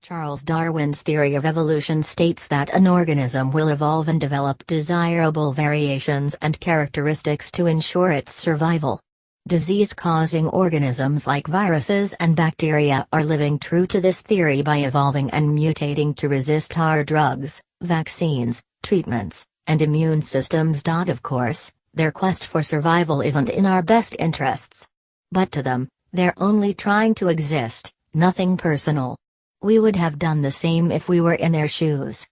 Charles Darwin's theory of evolution states that an organism will evolve and develop desirable variations and characteristics to ensure its survival. Disease-causing organisms like viruses and bacteria are living true to this theory by evolving and mutating to resist our drugs, vaccines, treatments, and immune systems. Of course, their quest for survival isn't in our best interests. But to them, they're only trying to exist, nothing personal. We would have done the same if we were in their shoes.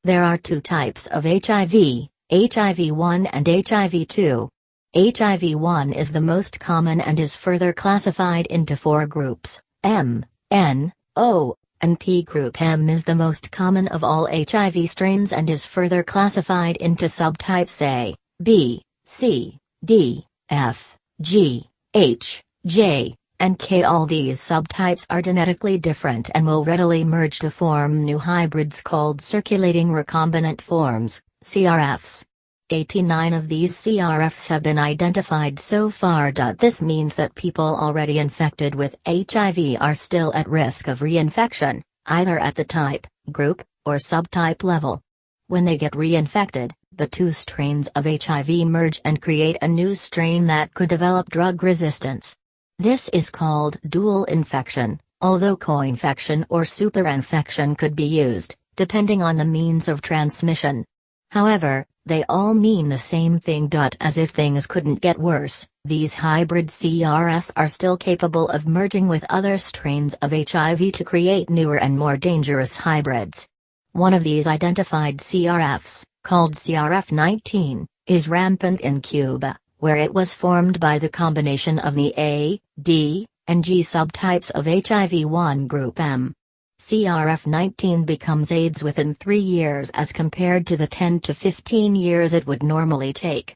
There are two types of HIV, HIV-1 and HIV-2. HIV-1 is the most common and is further classified into four groups: M, N, O, and P. Group M is the most common of all HIV strains and is further classified into subtypes A, B, C, D, F, G, H, J, and K. All these subtypes are genetically different and will readily merge to form new hybrids called circulating recombinant forms, CRFs. 89 of these CRFs have been identified so far. This means that people already infected with HIV are still at risk of reinfection, either at the type, group, or subtype level. When they get reinfected, the two strains of HIV merge and create a new strain that could develop drug resistance. This is called dual infection, although co-infection or superinfection could be used, depending on the means of transmission. However, they all mean the same thing. As if things couldn't get worse, these hybrid CRS are still capable of merging with other strains of HIV to create newer and more dangerous hybrids. One of these identified CRFs, called CRF19, is rampant in Cuba, where it was formed by the combination of the A, D, and G subtypes of HIV-1 group M. CRF19 becomes AIDS within 3 years as compared to the 10 to 15 years it would normally take.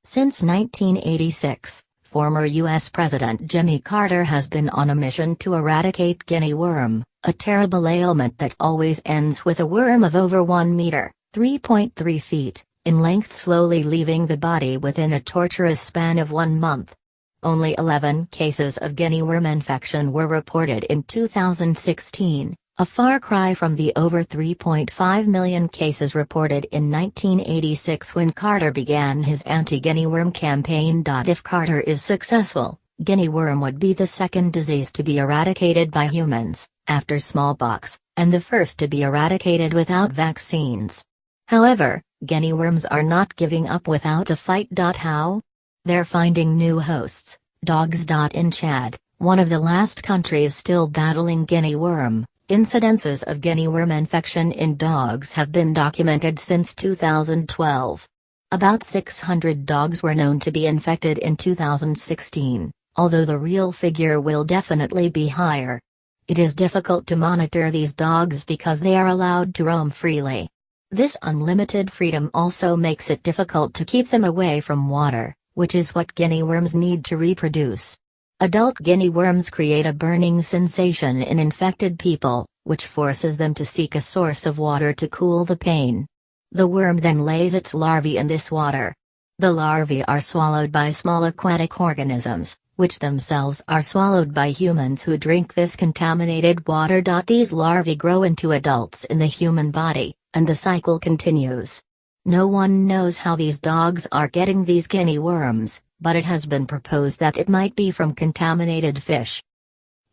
Since 1986, former U.S. President Jimmy Carter has been on a mission to eradicate guinea worm, a terrible ailment that always ends with a worm of over 1 meter, 3.3 feet, in length slowly leaving the body within a torturous span of 1 month. Only 11 cases of guinea worm infection were reported in 2016, a far cry from the over 3.5 million cases reported in 1986 when Carter began his anti-guinea worm campaign. If Carter is successful, guinea worm would be the second disease to be eradicated by humans, after smallpox, and the first to be eradicated without vaccines. However, guinea worms are not giving up without a fight. How? They're finding new hosts, dogs. In Chad, one of the last countries still battling guinea worm, incidences of guinea worm infection in dogs have been documented since 2012. About 600 dogs were known to be infected in 2016, although the real figure will definitely be higher. It is difficult to monitor these dogs because they are allowed to roam freely. This unlimited freedom also makes it difficult to keep them away from water, which is what guinea worms need to reproduce. Adult guinea worms create a burning sensation in infected people, which forces them to seek a source of water to cool the pain. The worm then lays its larvae in this water. The larvae are swallowed by small aquatic organisms, which themselves are swallowed by humans who drink this contaminated water. These larvae grow into adults in the human body, and the cycle continues. No one knows how these dogs are getting these guinea worms, but it has been proposed that it might be from contaminated fish.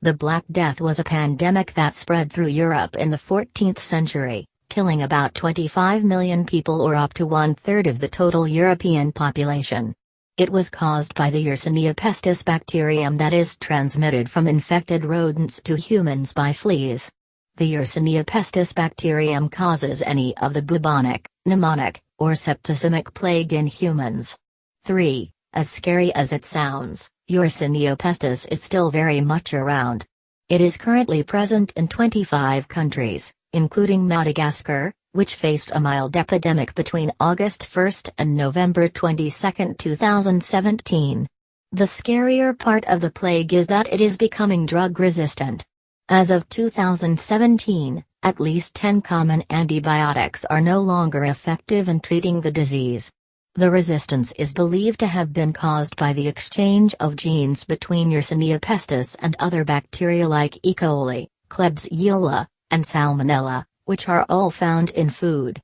The Black Death was a pandemic that spread through Europe in the 14th century, killing about 25 million people or up to 1/3 of the total European population. It was caused by the Yersinia pestis bacterium that is transmitted from infected rodents to humans by fleas. The Yersinia pestis bacterium causes any of the bubonic, pneumonic, or septicemic plague in humans. 3. As scary as it sounds, Yersinia pestis is still very much around. It is currently present in 25 countries, including Madagascar, which faced a mild epidemic between August 1 and November 22, 2017. The scarier part of the plague is that it is becoming drug-resistant. As of 2017, at least 10 common antibiotics are no longer effective in treating the disease. The resistance is believed to have been caused by the exchange of genes between Yersinia pestis and other bacteria like E. coli, Klebsiella, and Salmonella, which are all found in food.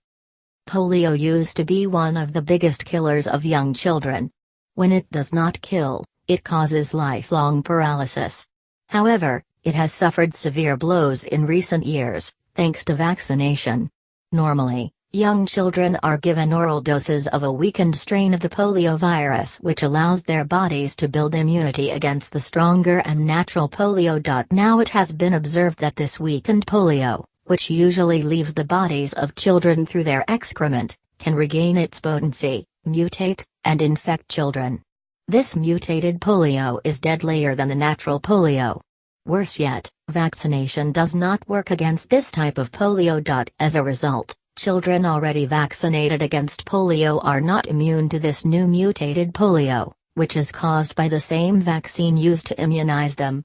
Polio used to be one of the biggest killers of young children. When it does not kill, it causes lifelong paralysis. However, it has suffered severe blows in recent years, thanks to vaccination. Normally, young children are given oral doses of a weakened strain of the polio virus, which allows their bodies to build immunity against the stronger and natural polio. Now it has been observed that this weakened polio, which usually leaves the bodies of children through their excrement, can regain its potency, mutate, and infect children. This mutated polio is deadlier than the natural polio. Worse yet, vaccination does not work against this type of polio. As a result, children already vaccinated against polio are not immune to this new mutated polio, which is caused by the same vaccine used to immunize them.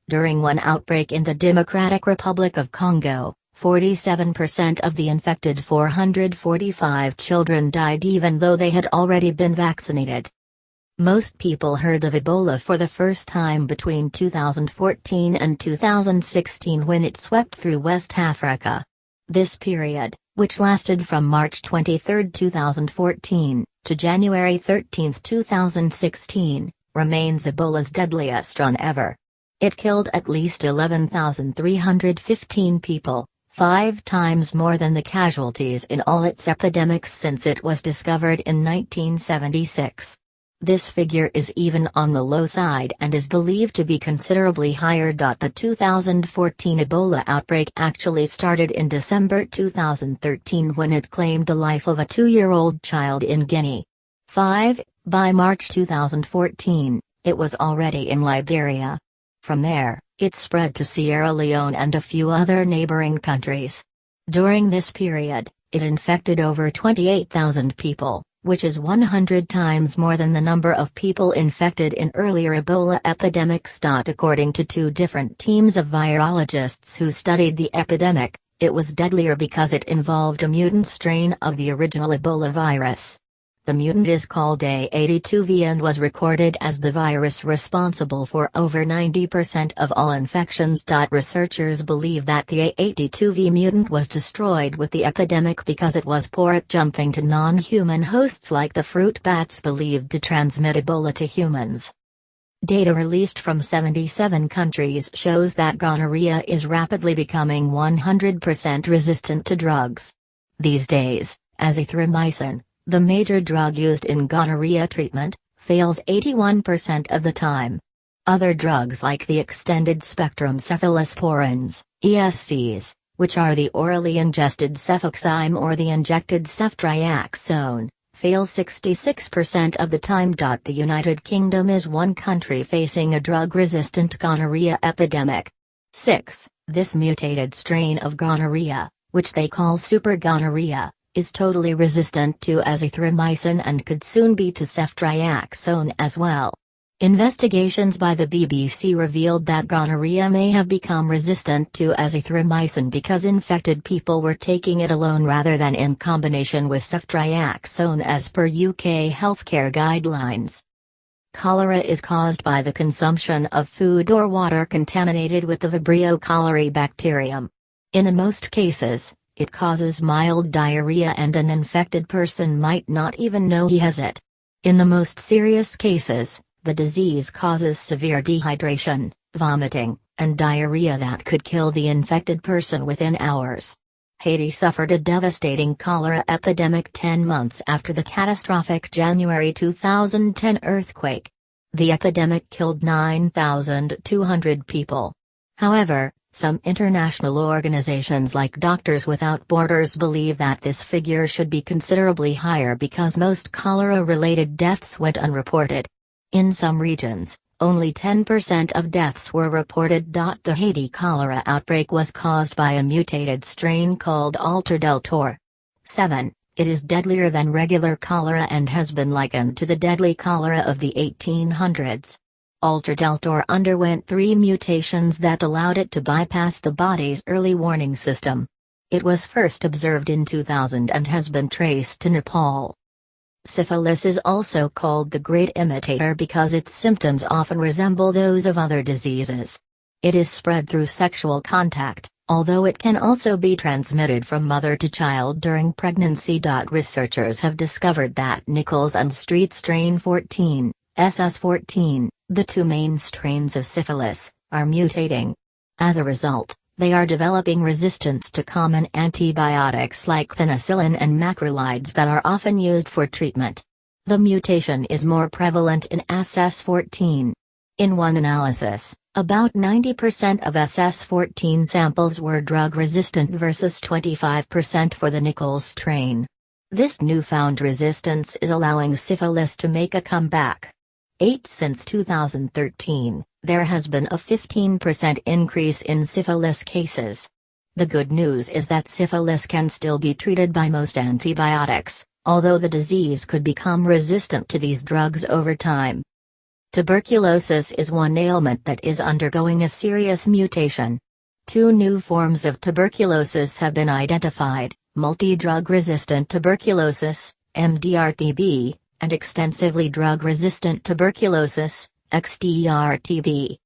During one outbreak in the Democratic Republic of Congo, 47% of the infected 445 children died even though they had already been vaccinated. Most people heard of Ebola for the first time between 2014 and 2016 when it swept through West Africa. This period, which lasted from March 23, 2014, to January 13, 2016, remains Ebola's deadliest run ever. It killed at least 11,315 people, 5 times more than the casualties in all its epidemics since it was discovered in 1976. This figure is even on the low side and is believed to be considerably higher. The 2014 Ebola outbreak actually started in December 2013 when it claimed the life of a 2-year-old child in Guinea. By March 2014, it was already in Liberia. From there, it spread to Sierra Leone and a few other neighboring countries. During this period, it infected over 28,000 people, which is 100 times more than the number of people infected in earlier Ebola epidemics. According to 2 different teams of virologists who studied the epidemic, it was deadlier because it involved a mutant strain of the original Ebola virus. The mutant is called A82V and was recorded as the virus responsible for over 90% of all infections. Researchers believe that the A82V mutant was destroyed with the epidemic because it was poor at jumping to non-human hosts like the fruit bats believed to transmit Ebola to humans. Data released from 77 countries shows that gonorrhea is rapidly becoming 100% resistant to drugs. These days, azithromycin, the major drug used in gonorrhea treatment, fails 81% of the time. Other drugs like the extended-spectrum cephalosporins, ESCs, which are the orally ingested cefoxime or the injected ceftriaxone, fail 66% of the time. The United Kingdom is one country facing a drug-resistant gonorrhea epidemic. 6. This mutated strain of gonorrhea, which they call super gonorrhea, is totally resistant to azithromycin and could soon be to ceftriaxone as well. Investigations by the BBC revealed that gonorrhea may have become resistant to azithromycin because infected people were taking it alone rather than in combination with ceftriaxone as per UK healthcare guidelines. Cholera is caused by the consumption of food or water contaminated with the Vibrio cholerae bacterium. In the most cases, it causes mild diarrhea and an infected person might not even know he has it. In the most serious cases, the disease causes severe dehydration, vomiting, and diarrhea that could kill the infected person within hours. Haiti suffered a devastating cholera epidemic 10 months after the catastrophic January 2010 earthquake. The epidemic killed 9,200 people. However, some international organizations like Doctors Without Borders believe that this figure should be considerably higher because most cholera-related deaths went unreported. In some regions, only 10% of deaths were reported. The Haiti cholera outbreak was caused by a mutated strain called Alter Deltor. 7. It is deadlier than regular cholera and has been likened to the deadly cholera of the 1800s. Alter Deltor underwent 3 mutations that allowed it to bypass the body's early warning system. It was first observed in 2000 and has been traced to Nepal. Syphilis is also called the great imitator because its symptoms often resemble those of other diseases. It is spread through sexual contact, although it can also be transmitted from mother to child during pregnancy. Researchers have discovered that Nichols and Street strain 14, SS14, the two main strains of syphilis, are mutating. As a result, they are developing resistance to common antibiotics like penicillin and macrolides that are often used for treatment. The mutation is more prevalent in SS14. In one analysis, about 90% of SS14 samples were drug-resistant versus 25% for the Nichols strain. This newfound resistance is allowing syphilis to make a comeback. Since 2013, there has been a 15% increase in syphilis cases. The good news is that syphilis can still be treated by most antibiotics, although the disease could become resistant to these drugs over time. Tuberculosis is one ailment that is undergoing a serious mutation. Two new forms of tuberculosis have been identified: multi-drug-resistant tuberculosis, MDR-TB, and extensively drug-resistant tuberculosis, XDR-TB.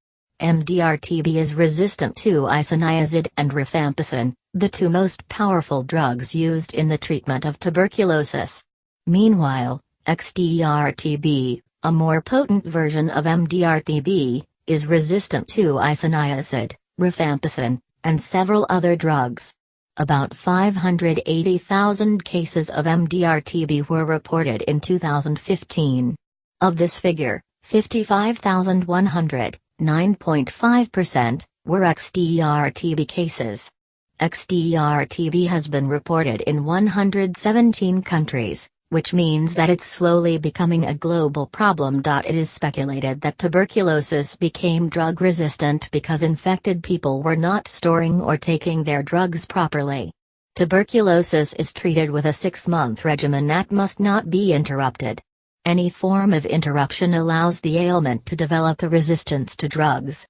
MDR-TB is resistant to isoniazid and rifampicin, the two most powerful drugs used in the treatment of tuberculosis. Meanwhile, XDR-TB, a more potent version of MDR-TB, is resistant to isoniazid, rifampicin, and several other drugs. About 580,000 cases of MDR-TB were reported in 2015. Of this figure, 55,100, 9.5%, were XDR-TB cases. XDR-TB has been reported in 117 countries, which means that it's slowly becoming a global problem. It is speculated that tuberculosis became drug-resistant because infected people were not storing or taking their drugs properly. Tuberculosis is treated with a 6-month regimen that must not be interrupted. Any form of interruption allows the ailment to develop a resistance to drugs.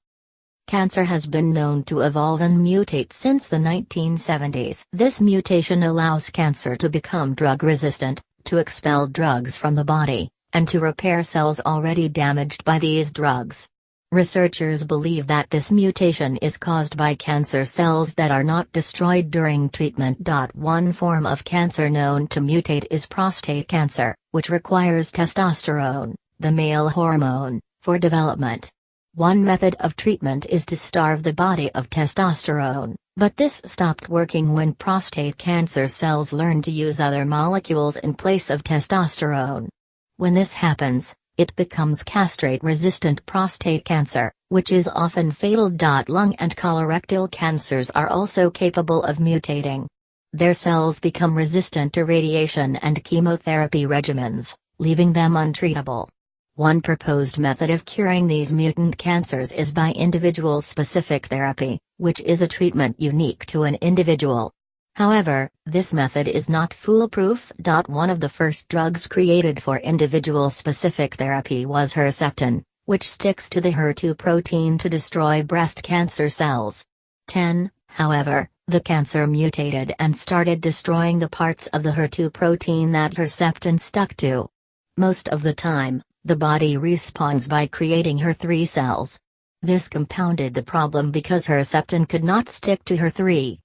Cancer has been known to evolve and mutate since the 1970s. This mutation allows cancer to become drug-resistant, to expel drugs from the body, and to repair cells already damaged by these drugs. Researchers believe that this mutation is caused by cancer cells that are not destroyed during treatment. One form of cancer known to mutate is prostate cancer, which requires testosterone, the male hormone, for development. One method of treatment is to starve the body of testosterone, but this stopped working when prostate cancer cells learn to use other molecules in place of testosterone. When this happens, it becomes castrate-resistant prostate cancer, which is often fatal. Lung and colorectal cancers are also capable of mutating. Their cells become resistant to radiation and chemotherapy regimens, leaving them untreatable. One proposed method of curing these mutant cancers is by individual-specific therapy, which is a treatment unique to an individual. However, this method is not foolproof. One of the first drugs created for individual-specific therapy was Herceptin, which sticks to the HER2 protein to destroy breast cancer cells. However, the cancer mutated and started destroying the parts of the HER2 protein that Herceptin stuck to. Most of the time, the body respawns by creating HER3 cells. This compounded the problem because Herceptin could not stick to HER3.